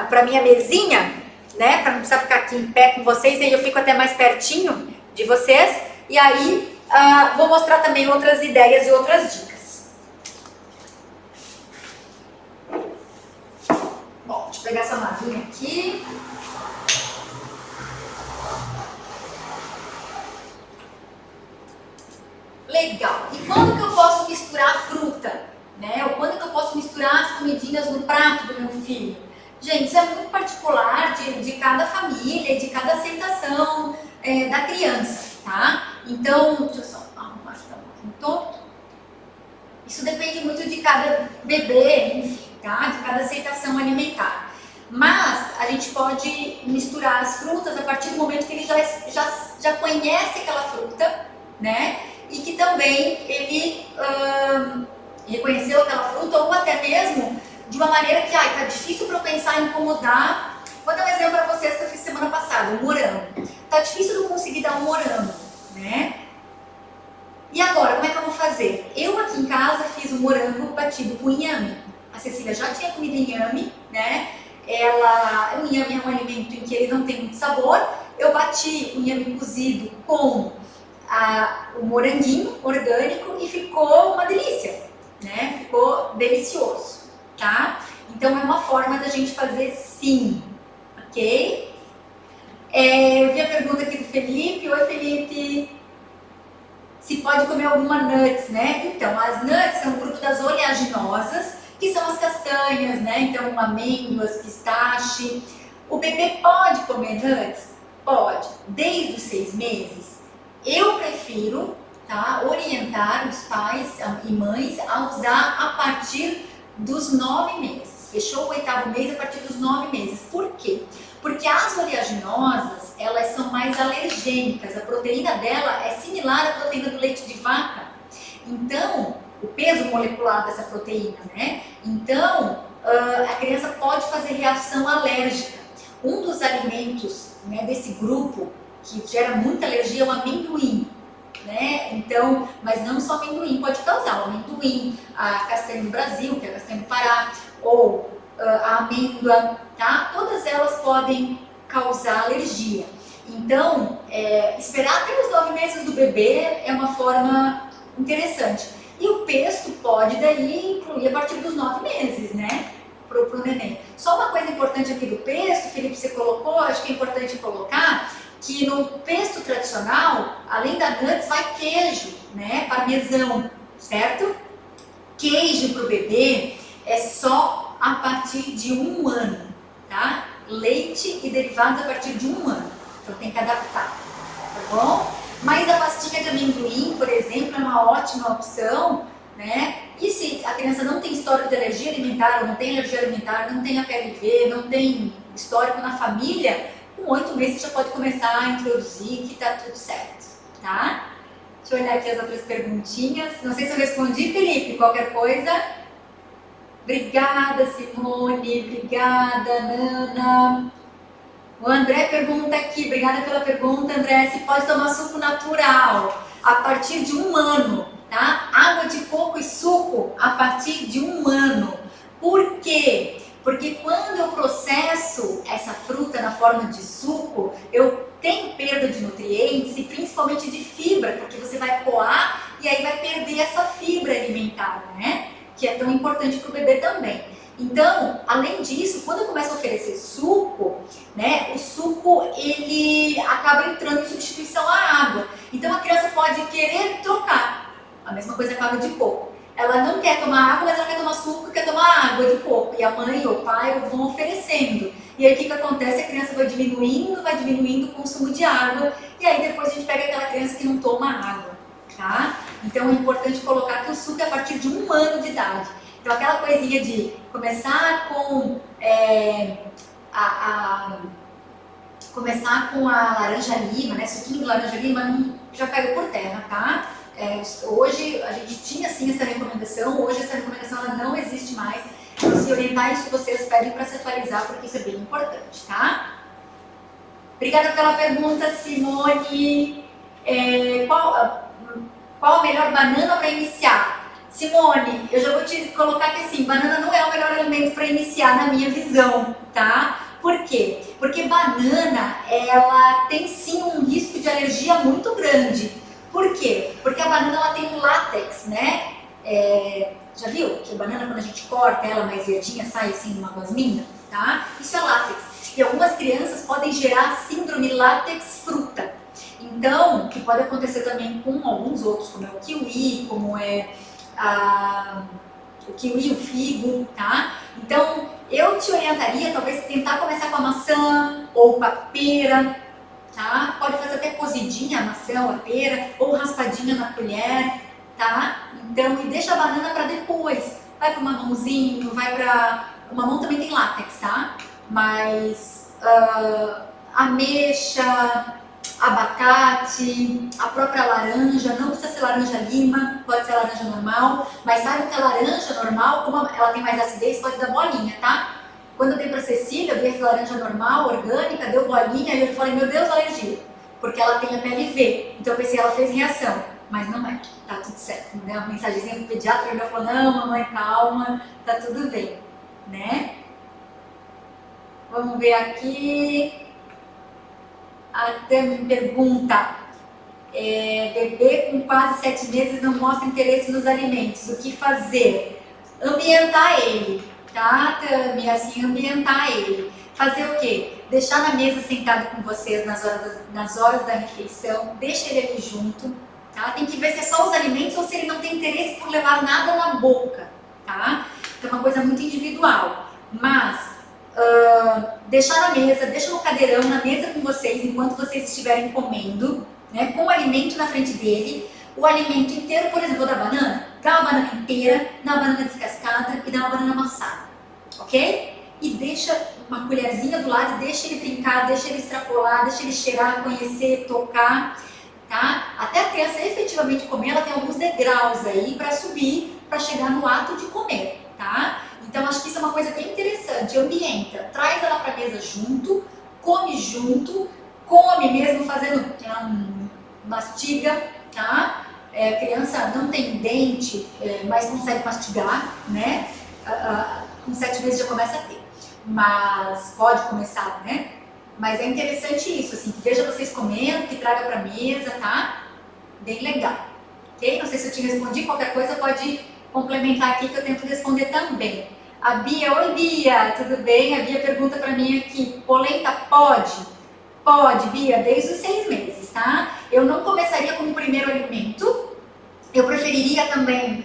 para minha mesinha, né? Para não precisar ficar aqui em pé com vocês, aí eu fico até mais pertinho de vocês. E aí vou mostrar também outras ideias e outras dicas. Bom, deixa eu pegar essa mavinha aqui. Legal. E quando que eu posso misturar a fruta? Né? Ou quando que eu posso misturar as comidinhas no prato do meu filho? Gente, isso é muito particular de cada família, de cada aceitação da criança, tá? Então, deixa eu só arrumar aqui um pouquinho todo. Isso depende muito de cada bebê, enfim, tá? De cada aceitação alimentar. Mas a gente pode misturar as frutas a partir do momento que ele já conhece aquela fruta, né? E que também ele reconheceu aquela fruta, ou até mesmo de uma maneira que tá difícil para eu pensar em incomodar. Vou dar um exemplo para vocês que eu fiz semana passada, o morango. Tá difícil de eu conseguir dar um morango, né? E agora, como é que eu vou fazer? Eu aqui em casa fiz um morango batido com inhame. A Cecília já tinha comido inhame, né? O inhame é um alimento em que ele não tem muito sabor. Eu bati o inhame cozido com o moranguinho orgânico e ficou uma delícia, né? Ficou delicioso, tá? Então é uma forma da gente fazer sim, ok? Eu vi a pergunta aqui do Felipe. Oi, Felipe. Se pode comer alguma nuts, né? Então, as nuts são um grupo das oleaginosas, que são as castanhas, né? Então, amêndoas, pistache. O bebê pode comer nuts? Pode, desde os 6 meses. Eu prefiro, tá, orientar os pais e mães a usar a partir dos 9 meses. Fechou o 8º mês a partir dos 9 meses. Por quê? Porque as oleaginosas, elas são mais alergênicas. A proteína dela é similar à proteína do leite de vaca. Então, o peso molecular dessa proteína, né? Então, a criança pode fazer reação alérgica. Um dos alimentos, né, desse grupo que gera muita alergia é o amendoim, né? Então, mas não só amendoim pode causar, o amendoim, a castanha do Brasil, que é a castanha do Pará, ou a amêndoa, tá? Todas elas podem causar alergia. Então, esperar até os 9 meses do bebê é uma forma interessante. E o pesto pode daí incluir a partir dos 9 meses, né? Pro neném. Só uma coisa importante aqui do pesto, Felipe, você colocou, acho que é importante colocar, que no pesto tradicional, além da nuts, vai queijo, né? Parmesão, certo? Queijo para o bebê é só a partir de 1 ano, tá? Leite e derivados a partir de 1 ano. Então tem que adaptar, tá bom? Mas a pastinha de amendoim, por exemplo, é uma ótima opção, né? E se a criança não tem histórico de alergia alimentar, ou não tem alergia alimentar, não tem HPV, não tem histórico na família, com 8 meses você já pode começar a introduzir que tá tudo certo, tá? Deixa eu olhar aqui as outras perguntinhas. Não sei se eu respondi, Felipe, qualquer coisa. Obrigada, Simone, obrigada, Nana. O André pergunta aqui, obrigada pela pergunta, André, se pode tomar suco natural a partir de 1 ano, tá? Água de coco e suco a partir de 1 ano. Por quê? Porque quando eu processo essa fruta na forma de suco, eu tenho perda de nutrientes e principalmente de fibra, porque você vai coar e aí vai perder essa fibra alimentar, né? Que é tão importante para o bebê também. Então, além disso, quando eu começo a oferecer suco, né, o suco ele acaba entrando em substituição à água. Então a criança pode querer trocar. A mesma coisa com a água de coco. Ela não quer tomar água, mas ela quer tomar suco, quer tomar água de coco. E a mãe ou o pai vão oferecendo. E aí o que acontece? A criança vai diminuindo o consumo de água. E aí depois a gente pega aquela criança que não toma água, tá? Então é importante colocar que o suco é a partir de 1 ano de idade. Então aquela coisinha de começar com começar com a laranja-lima, né? Suquinho de laranja-lima já caiu por terra, tá? Hoje a gente tinha sim essa recomendação, hoje essa recomendação ela não existe mais. Então, se orientar isso, vocês pedem para se atualizar, porque isso é bem importante, tá? Obrigada pela pergunta, Simone. Qual a melhor banana para iniciar? Simone, eu já vou te colocar que assim, banana não é o melhor alimento para iniciar na minha visão, tá? Por quê? Porque banana, ela tem sim um risco de alergia muito grande. Por quê? Porque a banana ela tem um látex, né? Já viu que a banana, quando a gente corta ela mais verdinha, sai assim uma gosminha, tá? Isso é látex. E algumas crianças podem gerar síndrome látex fruta. Então, que pode acontecer também com alguns outros, como é o kiwi, como é o kiwi e o figo, tá? Então, eu te orientaria, talvez, tentar começar com a maçã ou com a pera, tá? Pode fazer até cozidinha a maçã ou a pera, ou raspadinha na colher, tá? Então, e deixa a banana para depois. Vai para o mamãozinho, vai para... O mamão também tem látex, tá? Mas ameixa, abacate, a própria laranja, não precisa ser laranja lima, pode ser laranja normal, mas sabe que a laranja normal, como ela tem mais acidez, pode dar bolinha, tá? Quando eu dei pra Cecília, eu dei essa laranja normal, orgânica, deu bolinha, e eu falei, meu Deus, alergia, porque ela tem a PLV, então eu pensei, ela fez reação, mas não é, tá tudo certo, né? Uma mensagenzinha do pediatra, ele falou, não, mamãe, calma, tá tudo bem, né? Vamos ver aqui... Até me pergunta, bebê com quase 7 meses não mostra interesse nos alimentos, o que fazer? Ambientar ele, tá, Tami? Assim, ambientar ele. Fazer o quê? Deixar na mesa sentado com vocês nas horas da refeição, deixa ele ali junto, tá? Tem que ver se é só os alimentos ou se ele não tem interesse por levar nada na boca, tá? Então é uma coisa muito individual, mas... deixar na mesa, deixa no cadeirão, na mesa com vocês, enquanto vocês estiverem comendo, né, com o alimento na frente dele, o alimento inteiro, por exemplo, da banana, dá uma banana inteira, dá uma banana descascada e dá uma banana amassada, ok? E deixa uma colherzinha do lado, deixa ele brincar, deixa ele extrapolar, deixa ele cheirar, conhecer, tocar, tá? Até a criança efetivamente comer, ela tem alguns degraus aí para subir, para chegar no ato de comer, tá? Então, Então acho que isso é uma coisa bem interessante, ambienta, traz ela para a mesa junto, come mesmo fazendo, mastiga, tá? A criança não tem dente, mas consegue mastigar, né? Com 7 meses já começa a ter, mas pode começar, né? Mas é interessante isso, assim, que veja vocês comendo, que traga para mesa, tá? Bem legal, ok? Não sei se eu te respondi, qualquer coisa pode complementar aqui que eu tento responder também. A Bia, oi Bia, tudo bem? A Bia pergunta para mim aqui, polenta pode? Pode, Bia, desde os 6 meses, tá? Eu não começaria como primeiro alimento, eu preferiria também,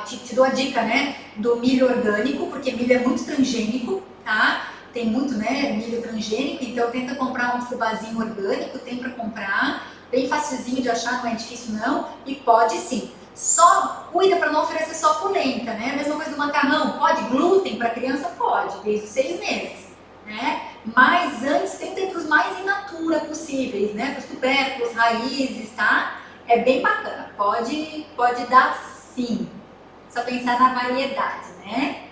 te dou a dica, né, do milho orgânico, porque milho é muito transgênico, tá? Tem muito, né, milho transgênico, então tenta comprar um fubazinho orgânico, tem para comprar, bem facilzinho de achar, não é difícil não, e pode sim. Só cuida para não oferecer só polenta, né? A mesma coisa do macarrão, pode glúten para criança? Pode, desde os 6 meses, né? Mas antes tenta ir para os mais in natura possíveis, né? Para os tubérculos, raízes, tá? É bem bacana, pode dar sim, só pensar na variedade, né?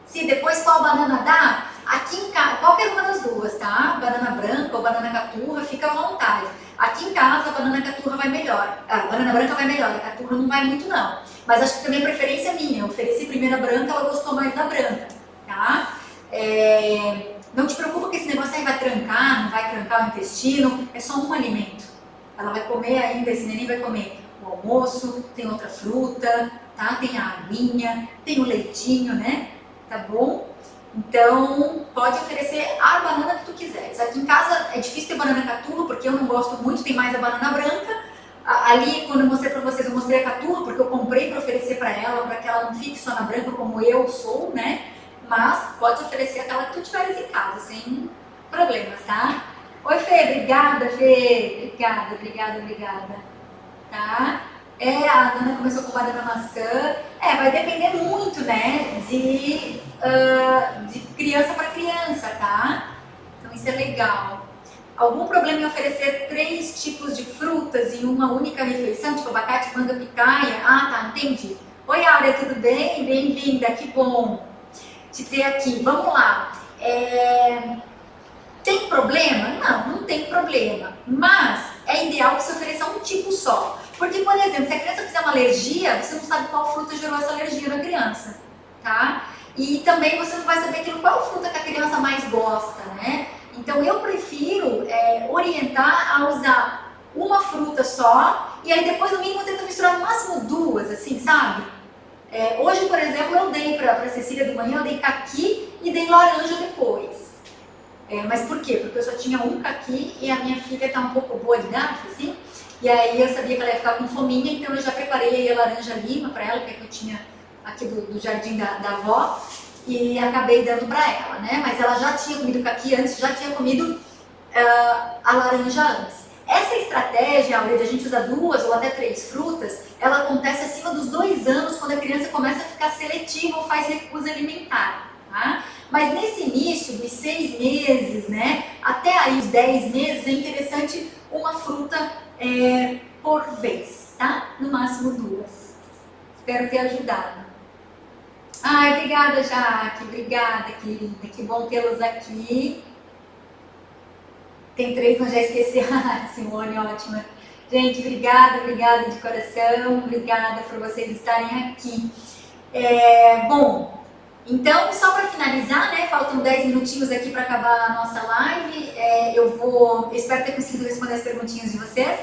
Se depois qual banana dá, aqui em casa, qualquer uma das duas, tá? Banana branca ou banana caturra, fica à vontade. Aqui em casa a banana caturra vai melhor, a banana branca vai melhor, a caturra não vai muito não. Mas acho que também a preferência é minha, eu ofereci primeiro a branca, ela gostou mais da branca, tá? Não te preocupa que esse negócio aí vai trancar, não vai trancar o intestino, é só um alimento. Ela vai comer ainda, esse neném vai comer o almoço, tem outra fruta, tá? Tem a aguinha, tem o leitinho, né? Tá bom? Então, pode oferecer a banana que tu quiseres. Aqui em casa é difícil ter banana caturra, porque eu não gosto muito, tem mais a banana branca. Ali, quando eu mostrei pra vocês, eu mostrei a caturra, porque eu comprei para oferecer para ela não fique só na branca como eu sou, né? Mas pode oferecer aquela que tu tiveres em casa, sem problemas, tá? Oi, Fê, obrigada, Fê. Obrigada. Tá? A Ana começou com banana maçã. Vai depender muito, né, de criança para criança, tá? Então isso é legal. Algum problema em oferecer 3 tipos de frutas em uma única refeição, tipo abacate, manga, picaia? Tá, entendi. Oi, Áurea, tudo bem? Bem-vinda, que bom te ter aqui. Vamos lá. Tem problema? Não tem problema. Mas é ideal que se ofereça um tipo só. Porque, por exemplo, se a criança fizer uma alergia, você não sabe qual fruta gerou essa alergia na criança, tá? E também você não vai saber qual fruta que a criança mais gosta, né? Então eu prefiro orientar a usar uma fruta só e aí depois no mínimo tenta misturar no máximo 2, assim, sabe? Hoje, por exemplo, eu dei pra Cecília de manhã, eu dei caqui e dei laranja depois. Mas por quê? Porque eu só tinha um caqui e a minha filha tá um pouco boa de gato, assim. E aí eu sabia que ela ia ficar com fominha, então eu já preparei aí a laranja lima para ela, que é que eu tinha aqui do jardim da avó, e acabei dando para ela, né? Mas ela já tinha comido caqui antes, já tinha comido a laranja antes. Essa estratégia, Aurea, de a gente usar 2 ou até 3 frutas, ela acontece acima dos 2 anos, quando a criança começa a ficar seletiva ou faz recusa alimentar, tá? Mas nesse início, dos 6 meses, né, até aí os 10 meses, é interessante uma fruta por vez, tá? No máximo 2. Espero ter ajudado. Obrigada, Jaque. Obrigada, querida. Que bom tê-los aqui. Tem 3, mas já esqueci. Simone, ótima. Gente, obrigada de coração. Obrigada por vocês estarem aqui. Bom, então, só para finalizar, né, faltam 10 minutinhos aqui para acabar a nossa live. Eu espero ter conseguido responder as perguntinhas de vocês.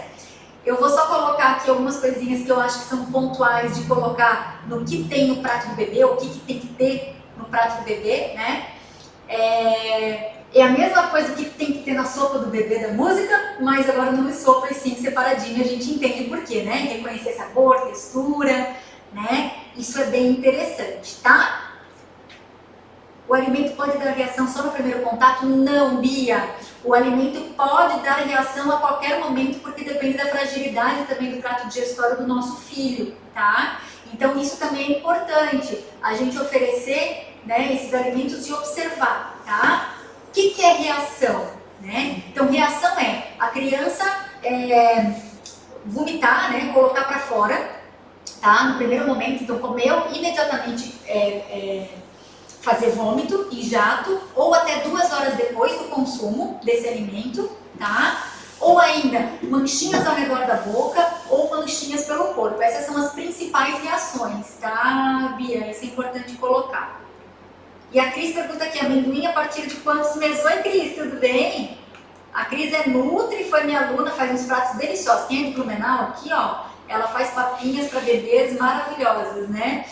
Eu vou só colocar aqui algumas coisinhas que eu acho que são pontuais de colocar no que tem no prato do bebê, o que tem que ter no prato do bebê, né? É a mesma coisa que tem que ter na sopa do bebê da música, mas agora não é sopa e sim separadinho, a gente entende por quê, né? Reconhecer sabor, textura, né? Isso é bem interessante, tá? O alimento pode dar reação só no primeiro contato? Não, Bia. O alimento pode dar reação a qualquer momento, porque depende da fragilidade também do trato digestório do nosso filho, tá? Então isso também é importante, a gente oferecer, né, esses alimentos e observar, tá? O que é reação, né? Então reação a criança vomitar, né, colocar para fora, tá? tá? No primeiro momento, então comeu, imediatamente fazer vômito em jato, ou até 2 horas depois do consumo desse alimento, tá? Ou ainda, manchinhas ao redor da boca ou manchinhas pelo corpo. Essas são as principais reações, tá, Bia? Isso é importante colocar. E a Cris pergunta aqui, amendoim a partir de quantos meses? Oi, Cris, tudo bem? A Cris é Nutri, foi minha aluna, faz uns pratos deliciosos. Quem é de Blumenau aqui, ó, ela faz papinhas para bebês maravilhosas, né?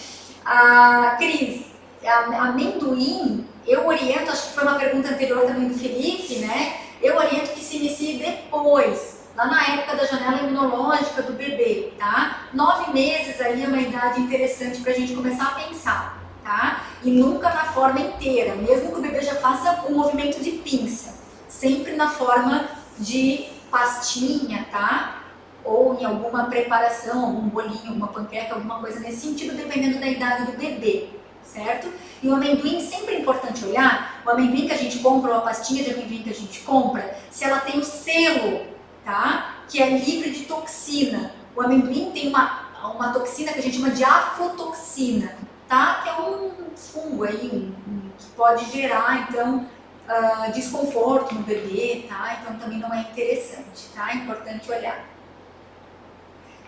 A Cris, amendoim, eu oriento, acho que foi uma pergunta anterior também do Felipe, né? Eu oriento que se inicie depois, lá na época da janela imunológica do bebê, tá? 9 meses aí é uma idade interessante para a gente começar a pensar, tá? E nunca na forma inteira, mesmo que o bebê já faça um movimento de pinça, sempre na forma de pastinha, tá? Ou em alguma preparação, algum bolinho, alguma panqueca, alguma coisa nesse sentido, dependendo da idade do bebê, certo? E o amendoim, sempre é importante olhar, o amendoim que a gente compra, ou a pastinha de amendoim que a gente compra, se ela tem o selo, tá? Que é livre de toxina. O amendoim tem uma toxina que a gente chama de aflotoxina, tá? Que é um fungo aí, que pode gerar, então, desconforto no bebê, tá? Então também não é interessante, tá? É importante olhar.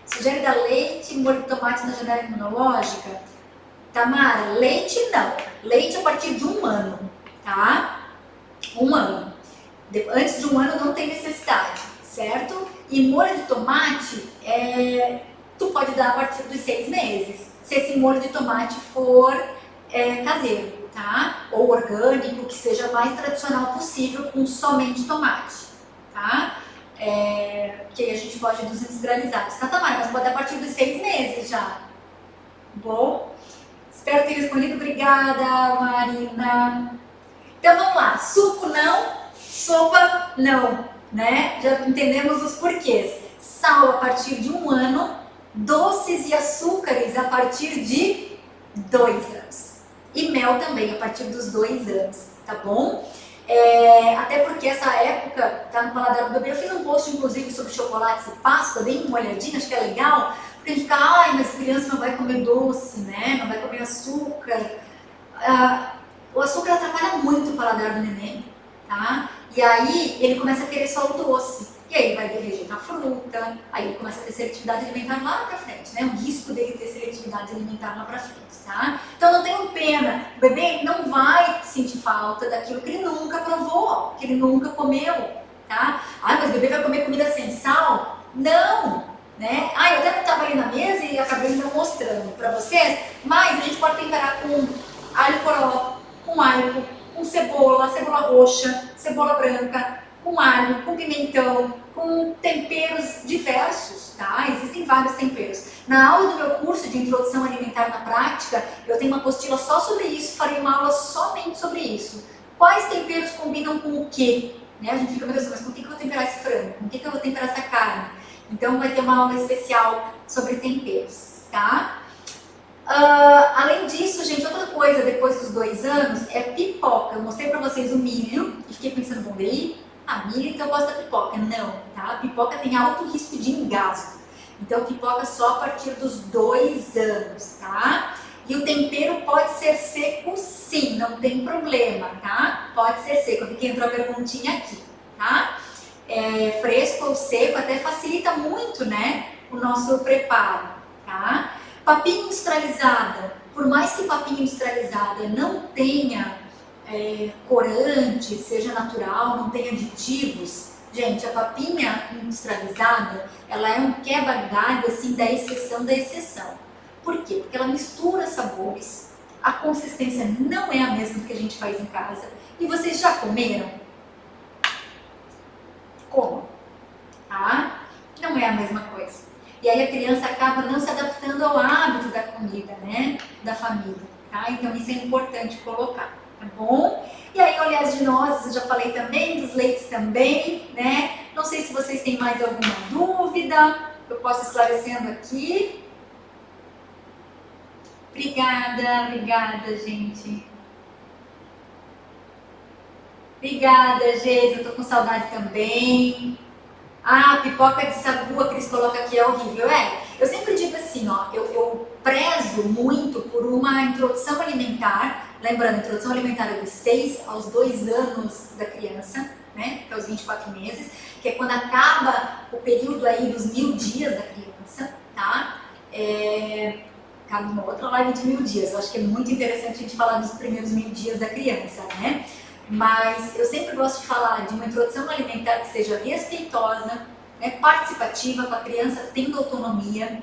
Sugere dar leite, molho de tomate na janela imunológica? Tamara, leite não. Leite a partir de 1 ano, tá? 1 ano. Antes de 1 ano não tem necessidade, certo? E molho de tomate, tu pode dar a partir dos 6 meses. Se esse molho de tomate for caseiro, tá? Ou orgânico, que seja o mais tradicional possível, com somente tomate, tá? Que aí a gente foge dos industrializados, tá, Tamara? Mas pode a partir dos 6 meses já. Bom, espero ter respondido. Obrigada, Marina. Então vamos lá, suco não, sopa não, né? Já entendemos os porquês. Sal a partir de 1 ano, doces e açúcares a partir de 2 anos. E mel também a partir dos 2 anos, tá bom? Até porque essa época tá no paladar do bebê. Eu fiz um post inclusive sobre chocolates e Páscoa, dei uma olhadinha, acho que é legal, porque a gente fica, ai, mas criança não vai comer doce, né? Não vai comer açúcar. O açúcar atrapalha muito o paladar do neném, tá? E aí ele começa a querer só o doce. E aí ele vai rejeitar fruta, aí ele começa a ter seletividade alimentar lá pra frente, né? O risco dele ter seletividade alimentar lá pra frente, tá? Então não tenham pena, o bebê não vai sentir falta daquilo que ele nunca provou, que ele nunca comeu, tá? Ah, mas o bebê vai comer comida sem sal? Não, né? Ah, eu até não estava ali na mesa e acabei não mostrando pra vocês, mas a gente pode temperar com alho poró, com alho, com cebola roxa, cebola branca, com alho, com pimentão, com temperos diversos, tá? Existem vários temperos. Na aula do meu curso de Introdução Alimentar na Prática, eu tenho uma apostila só sobre isso, farei uma aula somente sobre isso. Quais temperos combinam com o quê? Né? A gente fica, meu Deus, mas com o que eu vou temperar esse frango? Com o que eu vou temperar essa carne? Então vai ter uma aula especial sobre temperos, tá? Além disso, gente, outra coisa depois dos 2 anos é pipoca. Eu mostrei pra vocês o milho e fiquei pensando, bom, daí milho, então eu gosto da pipoca. Não, tá? A pipoca tem alto risco de engasgo. Então pipoca só a partir dos 2 anos, tá? E o tempero pode ser seco sim, não tem problema, tá? Pode ser seco, porque entrou a perguntinha aqui, tá? Fresco ou seco até facilita muito, né, o nosso preparo, tá? Papinha industrializada, por mais que papinha industrializada não tenha corante, seja natural, não tenha aditivos, gente, a papinha industrializada, ela é um quebra-galho assim da exceção da exceção. Por quê? Porque ela mistura sabores, a consistência não é a mesma que a gente faz em casa. E vocês já comeram? Como? Tá? Não é a mesma coisa. E aí a criança acaba não se adaptando ao hábito da comida, né? Da família, tá? Então isso é importante colocar, tá bom? E aí olhar de nozes, eu já falei também, dos leites também, né? Não sei se vocês têm mais alguma dúvida, eu posso esclarecendo aqui. Obrigada, gente. Obrigada, Geisa, eu tô com saudade também. Pipoca de sagu, a Cris coloca aqui, é horrível. Eu sempre digo assim, ó, eu prezo muito por uma introdução alimentar, lembrando, introdução alimentar é dos 6 aos 2 anos da criança, né, até os 24 meses, que é quando acaba o período aí dos 1000 dias da criança, tá? Cabe uma outra live de 1000 dias, eu acho que é muito interessante a gente falar dos primeiros 1000 dias da criança, né? Mas eu sempre gosto de falar de uma introdução alimentar que seja respeitosa, né, participativa, com a criança tendo autonomia,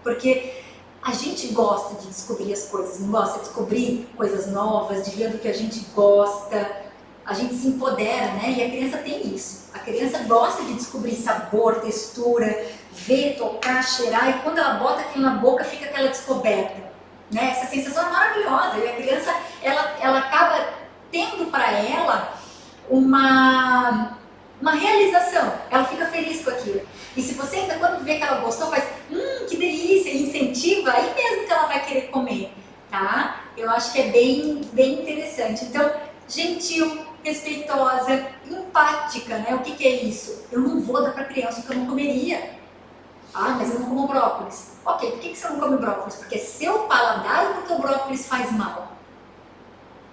porque a gente gosta de descobrir as coisas, não gosta de descobrir coisas novas, de ver do que a gente gosta, a gente se empodera, né? E a criança tem isso. A criança gosta de descobrir sabor, textura, ver, tocar, cheirar, e quando ela bota aquilo na boca fica aquela descoberta, né? Essa sensação é maravilhosa, e a criança, ela acaba tendo para ela uma realização, ela fica feliz com aquilo. E se você ainda quando vê que ela gostou, faz, que delícia, e incentiva, aí mesmo que ela vai querer comer, tá? Eu acho que é bem interessante. Então, gentil, respeitosa, empática, né? O que é isso? Eu não vou dar para criança o que eu não comeria. Ah, mas eu não como brócolis. Ok, por que você não come brócolis? Porque é seu paladar ou porque o brócolis faz mal?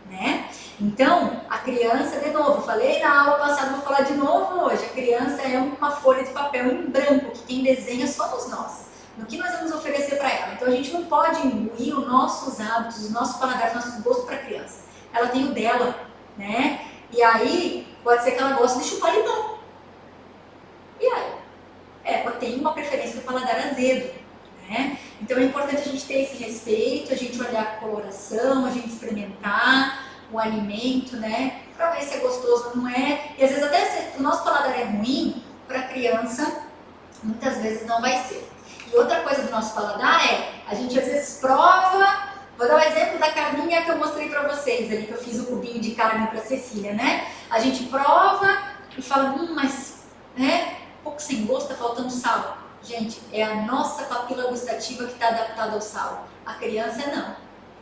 Né? Então, a criança, de novo, falei na aula passada, vou falar de novo hoje, a criança é uma folha de papel em branco, que quem desenha somos nós, no que nós vamos oferecer para ela. Então a gente não pode imbuir os nossos hábitos, os nossos paladares, os nossos gostos para a criança. Ela tem o dela, né? E aí, pode ser que ela goste de chupar limão. E aí? Ela tem uma preferência do paladar azedo, né? Então é importante a gente ter esse respeito, a gente olhar a coloração, a gente experimentar o alimento, né? Para ver se é gostoso ou não é. E às vezes até se o nosso paladar é ruim, para a criança, muitas vezes não vai ser. E outra coisa do nosso paladar é, a gente às vezes prova, vou dar um exemplo da carninha que eu mostrei para vocês ali, que eu fiz o cubinho de carne para Cecília, né? A gente prova e fala, mas, né? Um pouco sem gosto, tá faltando sal. Gente, é a nossa papila gustativa que está adaptada ao sal. A criança não.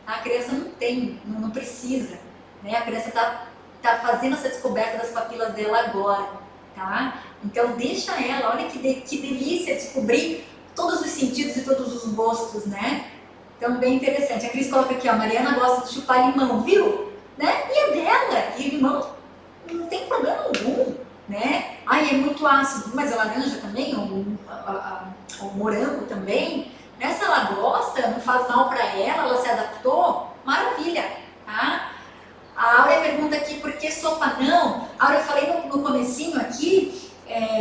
A criança não tem, não precisa. Né? A criança tá fazendo essa descoberta das papilas dela agora. Tá? Então deixa ela, olha que delícia descobrir todos os sentidos e todos os gostos, né? Então bem interessante. A Cris coloca aqui, ó, a Mariana gosta de chupar limão, viu? Né? E é dela. E limão não tem problema algum. Né? Ai, é muito ácido, mas a laranja também, o morango também, né? Se ela gosta, não faz mal para ela se adaptou, maravilha, tá? A Áurea pergunta aqui, por que sopa não? Áurea, eu falei no comecinho aqui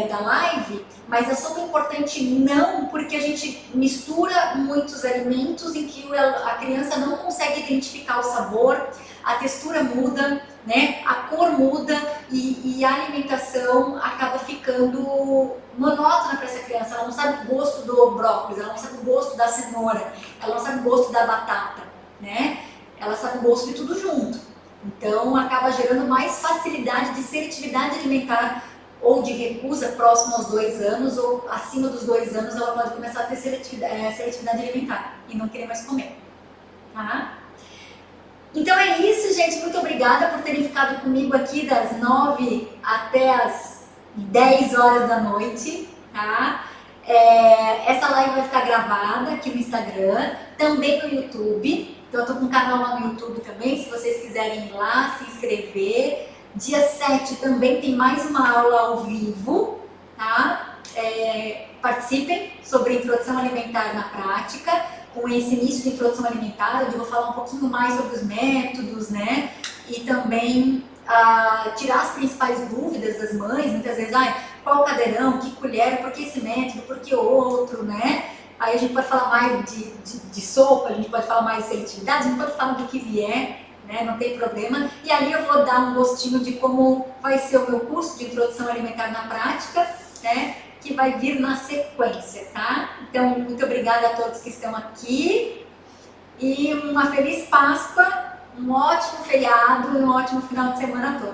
da live, mas a sopa é importante não, porque a gente mistura muitos alimentos em que a criança não consegue identificar o sabor, a textura muda, né? A cor muda e a alimentação acaba ficando monótona para essa criança. Ela não sabe o gosto do brócolis, ela não sabe o gosto da cenoura, ela não sabe o gosto da batata, né? Ela sabe o gosto de tudo junto. Então acaba gerando mais facilidade de seletividade alimentar ou de recusa próximo aos 2 anos ou acima dos 2 anos ela pode começar a ter seletividade alimentar e não querer mais comer, tá? Então é isso, gente. Muito obrigada por terem ficado comigo aqui das 9 até as 10 horas da noite, tá? Essa live vai ficar gravada aqui no Instagram, também no YouTube. Então eu tô com um canal lá no YouTube também, se vocês quiserem ir lá, se inscrever. Dia 7 também tem mais uma aula ao vivo, tá? Participem sobre introdução alimentar na prática. Com esse início de introdução alimentar, eu vou falar um pouquinho mais sobre os métodos, né? E também tirar as principais dúvidas das mães, muitas vezes, qual cadeirão, que colher, por que esse método, por que outro, né? Aí a gente pode falar mais de sopa, a gente pode falar mais de seletividade, a gente pode falar do que vier, né? Não tem problema. E ali eu vou dar um gostinho de como vai ser o meu curso de introdução alimentar na prática, né? Que vai vir na sequência, tá? Então, muito obrigada a todos que estão aqui e uma feliz Páscoa, um ótimo feriado e um ótimo final de semana a todos.